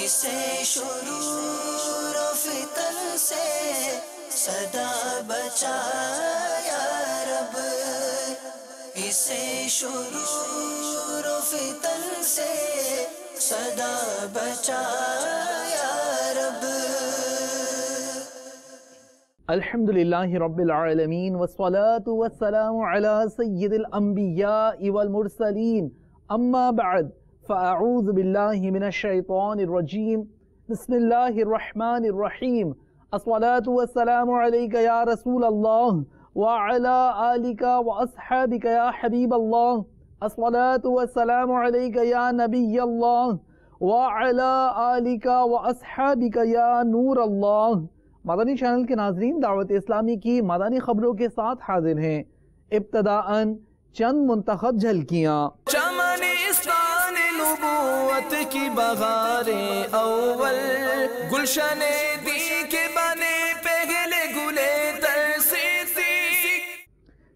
اسے شرور و فتن سے صدا بچا یا رب، اسے شرور و فتن سے صدا بچا یا رب۔ الحمدللہ رب العالمین والصلاة والسلام علی سید الانبیاء والمرسلین، اما بعد فاعوذ باللہ من الشیطان الرجیم، بسم اللہ الرحمن الرحیم۔ الصلاة والسلام علیک یا رسول اللہ وعلی آلک واصحابک یا حبیب اللہ، الصلاة والسلام علیک یا نبی اللہ وعلی آلک واصحابک یا نور اللہ۔ مدنی چینل کے ناظرین، دعوت اسلامی کی مدنی خبروں کے ساتھ حاضر ہیں۔ ابتداءً چند منتخب جھلکیاں۔ چمن استان نبوت کی بہاریں اول، گلشن دی کے بنے پہلے گلے ترسیسی۔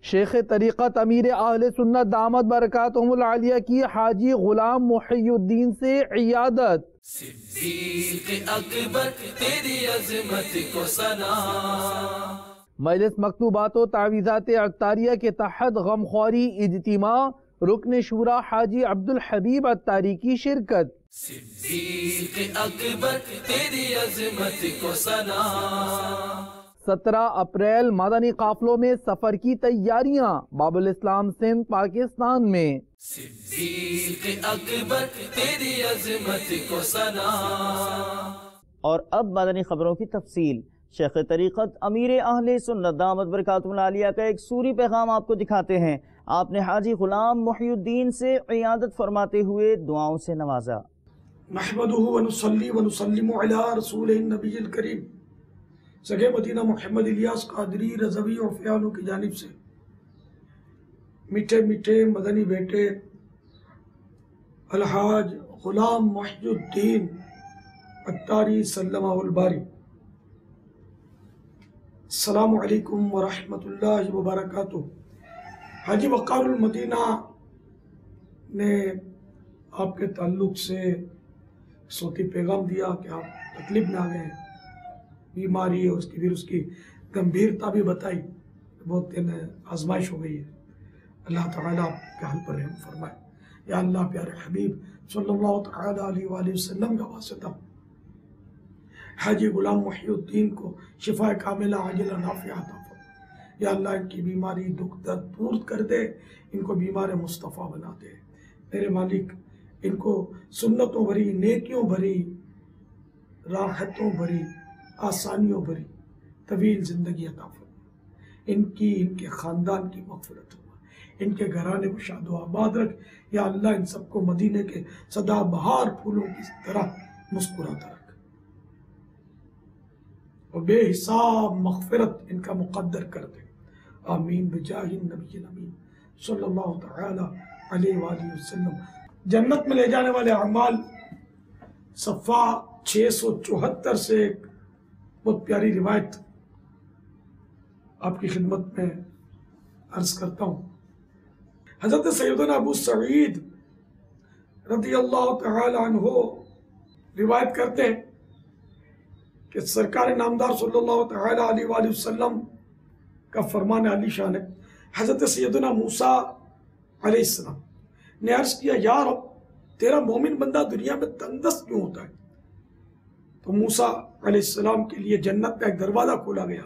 شیخ طریقت امیر اہل سنت دامت برکاتہم العالیہ کی حاجی غلام محی الدین سے عیادت۔ صدیق اکبر تیری عظمت کو سلام۔ مجلس مکتوبات و تعویذات عطاریہ کے تحت غمخواری اجتماع، رکن شورا حاجی عبدالحبیب عطاری کی شرکت۔ صدیق اکبر تیری عظمت کو سلام۔ 17 اپریل مدنی قافلوں میں سفر کی تیاریاں، باب الاسلام سندھ پاکستان میں۔ صدیق اکبر تیری عظمت کو سلام۔ اور اب مدنی خبروں کی تفصیل۔ شیخ طریقت امیر اہل سنت دامت برکاتہم العالیہ کا ایک سوری پیغام آپ کو دکھاتے ہیں۔ آپ نے حاجی غلام محی الدین سے عیادت فرماتے ہوئے دعاؤں سے نوازا۔ نحمدہ ونصلی ونسلم علی رسول النبی الکریم۔ سگے مدینہ محمد الیاس قادری رضوی اور فیانوں کی جانب سے میٹھے میٹھے مدنی بیٹے الحاج غلام محی الدین عطاری سلمہ الباری، السلام علیکم ورحمۃ اللہ وبرکاتہ۔ حاجی وقار المدینہ نے آپ کے تعلق سے صوتی پیغام دیا کہ آپ تکلیف میں آ گئے ہیں، بیماری ہے پھر اس کی گمبھیرتا بھی بتائی، بہت دن آزمائش ہو گئی ہے۔ اللہ تعالیٰ آپ کے حل پر رحم فرمائے۔ یا اللہ پیارے حبیب صلی اللہ تعالیٰ علیہ وآلہ وسلم کا واسطہ حاجی غلام محی الدین کو شفا کاملہ عاجلہ نافعہ عطا فرما۔ یا اللہ ان کی بیماری دکھ درد دور کر دے، ان کو بیمار مصطفیٰ بنا دے۔ میرے مالک ان کو سنتوں بھری، نیکیوں بھری، راحتوں بھری، آسانیوں بھری طویل زندگی عطا فرما۔ ان کے خاندان کی مغفرت ہوا، ان کے گھرانے کو شاد و آباد رکھ۔ یا اللہ ان سب کو مدینے کے سدا بہار پھولوں کی طرح مسکراتا رکھ، اور بے حساب مغفرت ان کا مقدر کر دے۔ آمین بجاہ النبی الامین صلی اللہ تعالی علیہ وآلہ وسلم۔ جنت میں لے جانے والے اعمال صفحہ 674 سے ایک بہت پیاری روایت آپ کی خدمت میں عرض کرتا ہوں۔ حضرت سیدنا ابو سعید رضی اللہ تعالی عنہ روایت کرتے ہیں کہ سرکار نامدار صلی اللہ تعالی علیہ وآلہ وسلم کا فرمان علی شان ہے۔ حضرت سیدنا موسیٰ علیہ السلام نے عرض کیا، یا رب تیرا مومن بندہ دنیا میں تنگ دست کیوں ہوتا ہے؟ تو موسیٰ علیہ السلام کے لیے جنت کا ایک دروازہ کھولا گیا۔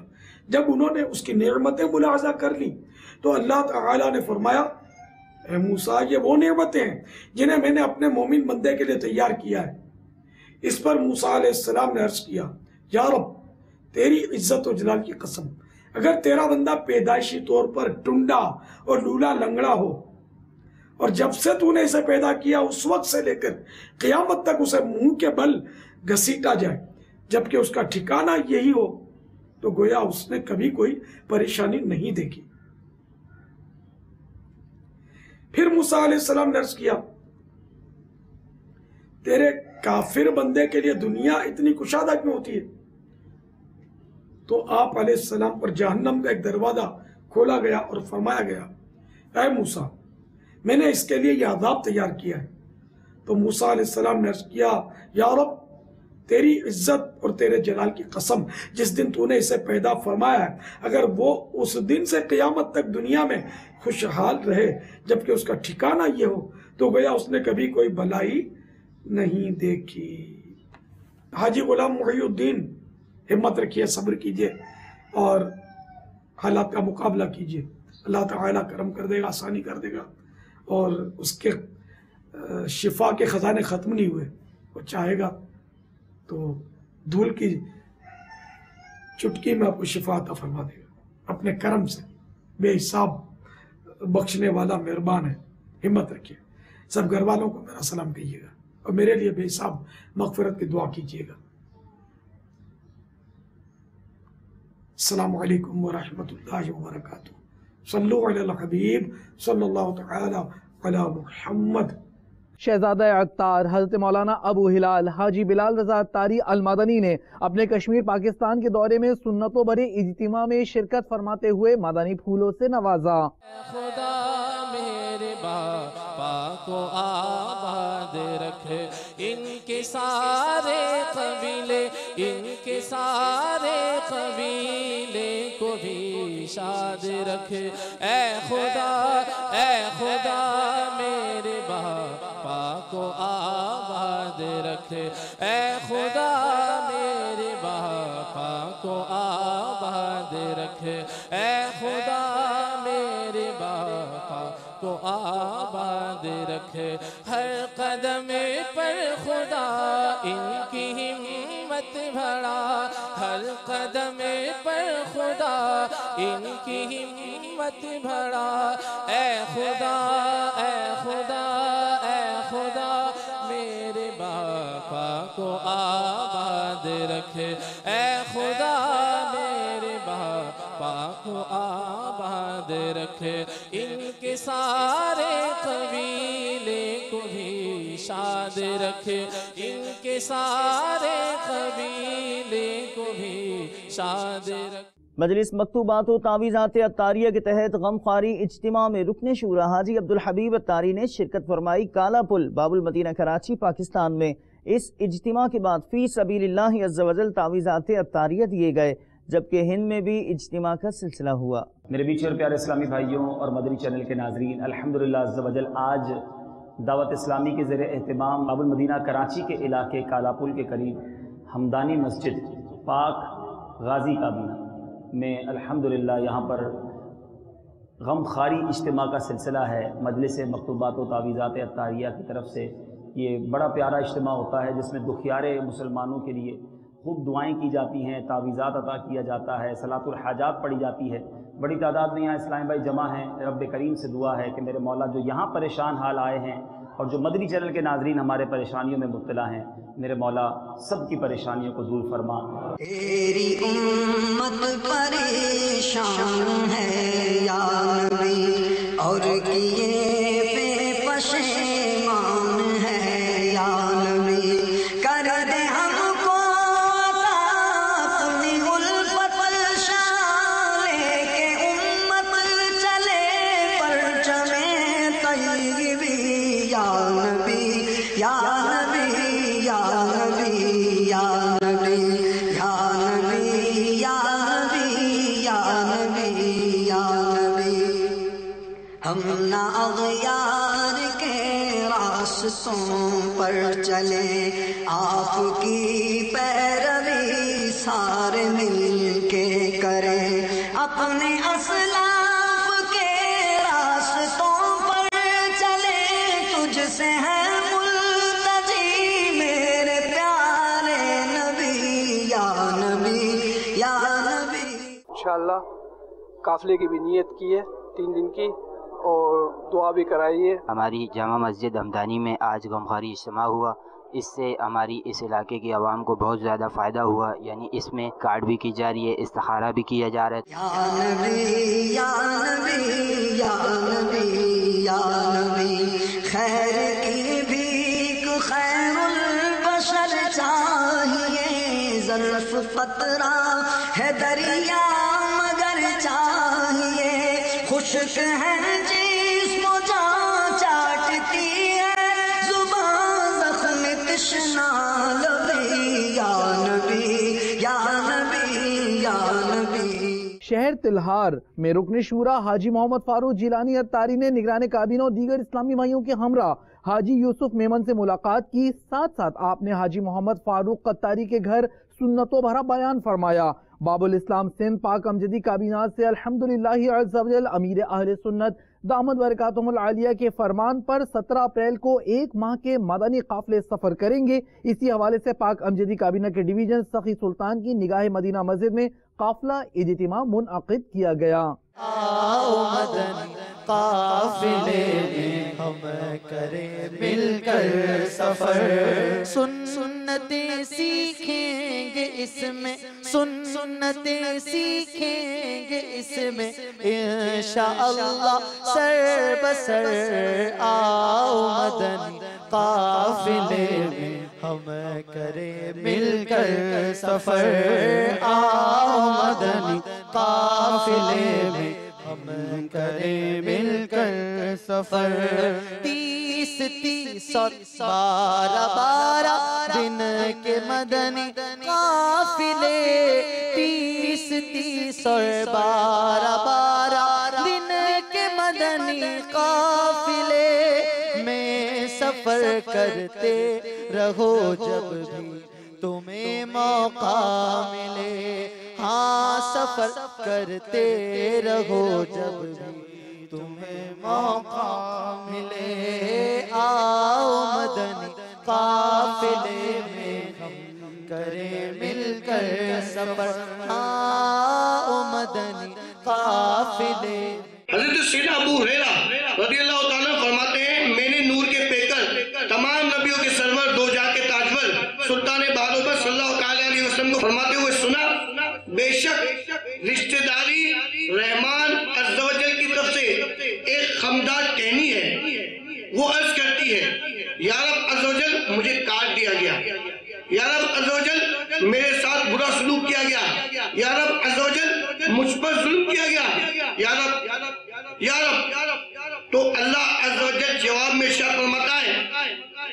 جب انہوں نے اس کی نعمتیں ملاحظہ کر لی تو اللہ تعالیٰ نے فرمایا، اے موسیٰ یہ وہ نعمتیں ہیں جنہیں میں نے اپنے مومن بندے کے لیے تیار کیا ہے۔ اس پر موسیٰ علیہ السلام نے عرض کیا، یا رب تیری عزت و جلال کی قسم، اگر تیرا بندہ پیدائشی طور پر ٹنڈا اور لولا لنگڑا ہو، اور جب سے تو نے اسے پیدا کیا اس وقت سے لے کر قیامت تک اسے منہ کے بل گھسیٹا جائے جبکہ اس کا ٹھکانہ یہی ہو، تو گویا اس نے کبھی کوئی پریشانی نہیں دیکھی۔ پھر موسیٰ علیہ السلام نے عرض کیا، تیرے کافر بندے کے لیے دنیا اتنی کشادہ کیوں ہوتی ہے؟ تو آپ علیہ السلام پر جہنم کا ایک دروازہ کھولا گیا اور فرمایا گیا، اے موسیٰ میں نے اس کے لیے یہ عذاب تیار کیا ہے۔ تو موسیٰ علیہ السلام نے عرض کیا، یا رب تیری عزت اور تیرے جلال کی قسم، جس دن تو نے اسے پیدا فرمایا ہے، اگر وہ اس دن سے قیامت تک دنیا میں خوشحال رہے جبکہ اس کا ٹھکانہ یہ ہو تو گویا اس نے کبھی کوئی بھلائی نہیں دیکھی۔ حاجی غلام محی الدین، ہمت رکھیے، صبر کیجئے اور حالات کا مقابلہ کیجئے، اللہ تعالیٰ کرم کر دے گا، آسانی کر دے گا، اور اس کے شفا کے خزانے ختم نہیں ہوئے، وہ چاہے گا تو دھول کی چٹکی میں آپ کو شفا عطا فرما دے گا اپنے کرم سے، بے حساب بخشنے والا مہربان ہے۔ ہمت رکھیے، سب گھر والوں کو میرا سلام کہیے گا اور میرے لیے بے حساب مغفرت کی دعا کیجیے گا۔ السلام علیکم ورحمۃ اللہ وبرکاتہ۔ صلو علی الحبیب صلی اللہ تعالی علی محمد۔ شہزادہ اختار حضرت مولانا ابو ہلال حاجی بلال رضا اتاری المدنی نے اپنے کشمیر پاکستان کے دورے میں سنتوں بھرے اجتماع میں شرکت فرماتے ہوئے مدنی پھولوں سے نوازا۔ خدا میرے باپا کو آباد رکھے، ان کے سارے قبیلے، ان کے سارے قبیلے کو بھی شاد رکھے۔ اے خدا میرے باپا کو آباد رکھے، اے خدا میرے باپا کو آباد رکھے، اے خدا میرے باپا کو آباد رکھے۔ ہر قدم پر خدا ان کی ہمت بڑھا، ہر قدم پر خدا ان کی ہمت بڑھا۔ اے خدا میرے باپا کو آباد رکھے، اے خدا میرے باپا کو آباد رکھے۔ ان کے سارے قبیلے کو بھی شاد رکھے، ان کے سارے قبیلے کو بھی شاد رکھے۔ مجلس مکتوبات و تعویذات اتاریہ کے تحت غمخواری اجتماع میں رکن شورا حاجی عبدالحبیب اتاری نے شرکت فرمائی۔ کالا پل باب المدینہ کراچی پاکستان میں اس اجتماع کے بعد فی سبیل اللہ عز و جل تعویذات اتاریہ دیے گئے، جبکہ ہند میں بھی اجتماع کا سلسلہ ہوا۔ میرے بیچ اور پیارے اسلامی بھائیوں اور مدنی چینل کے ناظرین، الحمدللہ عز و جل آج دعوت اسلامی کے زیر اہتمام باب المدینہ کراچی کے علاقے کالا پل کے قریب ہمدانی مسجد پاک غازی کابینہ میں الحمدللہ یہاں پر غمخواری اجتماع کا سلسلہ ہے۔ مجلس مکتوبات و تعویذات اتاریہ کی طرف سے یہ بڑا پیارا اجتماع ہوتا ہے جس میں دکھیارے مسلمانوں کے لیے خوب دعائیں کی جاتی ہیں، تعویذات عطا کیا جاتا ہے، صلاۃ الحاجات پڑھی جاتی ہے۔ بڑی تعداد میں یہاں اسلام بھائی جمع ہیں۔ رب کریم سے دعا ہے کہ میرے مولا جو یہاں پریشان حال آئے ہیں اور جو مدنی چینل کے ناظرین ہمارے پریشانیوں میں مبتلا ہیں، میرے مولا سب کی پریشانیوں کو دور فرما۔ تیری امت پریشان ہے یا نبی، اور کیے پہ پشیمان ہے یا نبی، کر دے ہم کو عطا اپنی الفت شالے کے امت چلے پرچم طیبی یا نبی یا نبی یا نبی یا نبی یا نبی یا نبی یا نبی یا نبی۔ ہم نہ اغیار کے راستوں پر چلیں، آپ کی پیروی سارے مل کے کریں، اپنے اسلاف کے راستوں پر چلیں، تجھ سے ہے ملتجی میرے پیارے نبی یا نبی یا نبی۔ انشاءاللہ قافلے کی بھی نیت کی ہے 3 دن کی، اور دعا بھی کرائی ہے۔ ہماری جامع مسجد ہمدانی میں آج غمخواری اجتماع ہوا، اس سے ہماری اس علاقے کی عوام کو بہت زیادہ فائدہ ہوا، یعنی اس میں کارڈ بھی کی جا رہی ہے، استخارہ بھی کیا جا رہا ہے۔ یا نبی یا نبی یا نبی یا نبی، خیر کی بھیک خیر البشر چاہیے، ظرف قطرہ ہے دریا مگر چاہیے، خشک ہے جسم و جان چاٹتی ہے زبان زخم تشنا لبی یا شہر تلہار میں رکن شورا حاجی محمد فاروق جیلانی اتاری نے نگران کابینہ اور دیگر اسلامی بھائیوں کے ہمراہ حاجی یوسف میمن سے ملاقات کی. ساتھ ساتھ آپ نے حاجی محمد فاروق اتاری کے گھر سنتوں بھرا بیان فرمایا. باب الاسلام سندھ پاک امجدی کابینہ سے الحمدللہ عز و جل امیر اہل سنت دامت برکاتہم العالیہ کے فرمان پر 17 اپریل کو ایک ماہ کے مدنی قافلے سفر کریں گے. اسی حوالے سے پاک امجدی کابینہ کے ڈویژن سخی سلطان کی نگاہ مدینہ مسجد میں قافلہ اجتماع منعقد کیا گیا. آؤ مدنی قافلے میں ہم کریں مل کر سفر، سنتیں سیکھیں گے اس میں، سنتیں سیکھیں گے اس میں انشاءاللہ سر بسر. آؤ مدنی قافلے میں ہم کریں مل کر سفر، آؤ مدنی قافلے میں ہم کریں مل کر سفر. 30 اور 12 دن کے مدنی قافلے، 30 اور 12 دن کے مدنی قافلے میں سفر کرتے رہو جب بھی تمہیں موقع ملے. ہاں سفر کرتے رہو جب بھی تمہیں موقع ملے. آؤ مدنی قافلے میں ہم کریں مل کر سفر، آؤ مدنی قافلے. حضرت سیدنا ابو ہریرہ رضی اللہ تعالیٰ فرماتے ہیں میں نے نور کے پیکر تمام نبیوں کے سرور دو جہاں کے تاجور سلطان بہادر صلی اللہ علیہ وسلم کو فرماتے ہوئے سنا، بے شک رشتہ داری رحمان عز و جل کی طرف سے ایک خمدار ٹہنی ہے. وہ عرض کرتی ہے یا رب عز و جل مجھے کاٹ دیا گیا، یا رب عز و جل میرے ساتھ برا سلوک کیا گیا، یا رب عز و جل مجھ پر ظلم کیا گیا، یا رب یا رب. تو اللہ عز و جل جواب میں ارشاد فرماتا ہے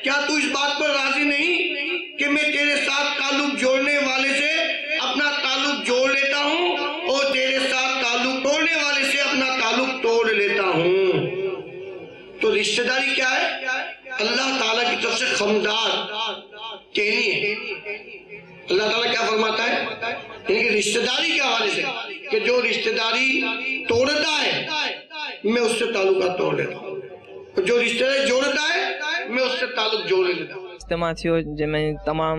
کیا تو اس بات پر راضی نہیں کہ میں تیرے ساتھ تعلق جوڑنے والے سے اپنا تعلق جوڑ لیتا ہوں اور تیرے ساتھ تعلق توڑنے والے سے اپنا تعلق توڑ لیتا ہوں. تو رشتہ داری کیا ہے؟ اللہ تعالیٰ کی طرف سے خمدار ٹہنی ہے. اللہ تعالیٰ کیا فرماتا ہے؟ یعنی کہ رشتہ داری کے حوالے سے کہ جو رشتہ داری توڑتا ہے میں اس سے تعلقات توڑ لیتا ہوں، جو رشتہ داری جوڑتا ہے میں اس سے تعلق جوڑ لیتا ہوں. اجتماع تھیو جن میں تمام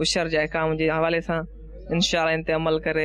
اشر جا احکام جي حوالے سان انشاءاللہ ان تے عمل کرے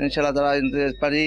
انشاءاللہ تعالیٰ ان تے پڑھی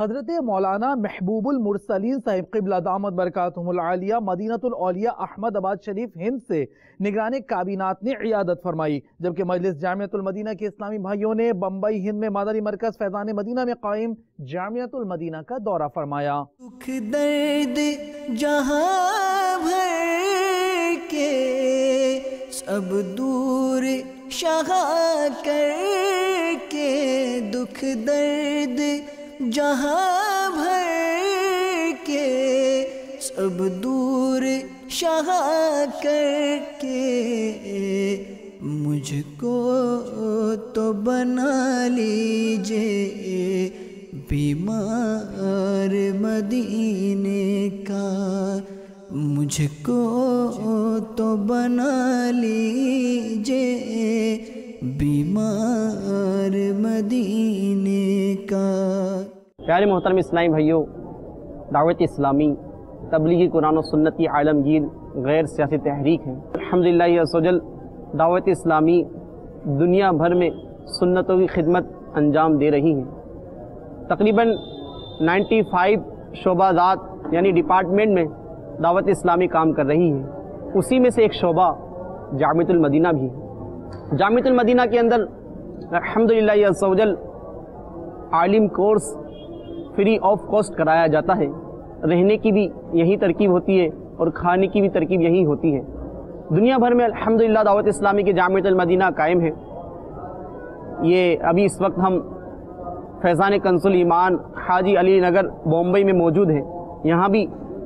حضرت مولانا محبوب المرسلین صاحب قبلہ دامت برکاتہم العالیہ مدینۃ الاولیاء احمد آباد شریف ہند سے نگران کابینات نے عیادت فرمائی، جبکہ مجلس جامعۃ المدینہ کے اسلامی بھائیوں نے بمبئی ہند میں مدنی مرکز فیضان مدینہ میں قائم جامعۃ المدینہ کا دورہ فرمایا. دکھ درد جہاں بھر کے سب دور شہا کر کے، دکھ درد جہاں بھر کے سب دور شہا کر کے، مجھ کو تو بنا لیجئے بیمار مدینے کا، مجھ کو تو بنا لیجئے بیمار مدینے کا. پیارے محترم اسلامی بھائیوں، دعوت اسلامی تبلیغی قرآن و سنت کی عالمگیر غیر سیاسی تحریک ہے. الحمدللہ عز و جل دعوت اسلامی دنیا بھر میں سنتوں کی خدمت انجام دے رہی ہے. تقریباً 95 شعبہ جات یعنی ڈپارٹمنٹ میں دعوت اسلامی کام کر رہی ہے. اسی میں سے ایک شعبہ جامعۃ المدینہ بھی ہے. جامعۃ المدینہ کے اندر الحمدللہ عز و جل عالم کورس فری آف کاسٹ کرایا جاتا ہے. رہنے کی بھی یہی ترکیب ہوتی ہے اور کھانے کی بھی ترکیب یہی ہوتی ہے. دنیا بھر میں الحمدللہ دعوت اسلامی کے جامعۃ المدینہ قائم ہے. یہ ابھی اس وقت ہم فیضان کنز الایمان حاجی علی نگر بمبئی میں موجود ہیں. یہاں بھی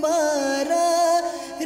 12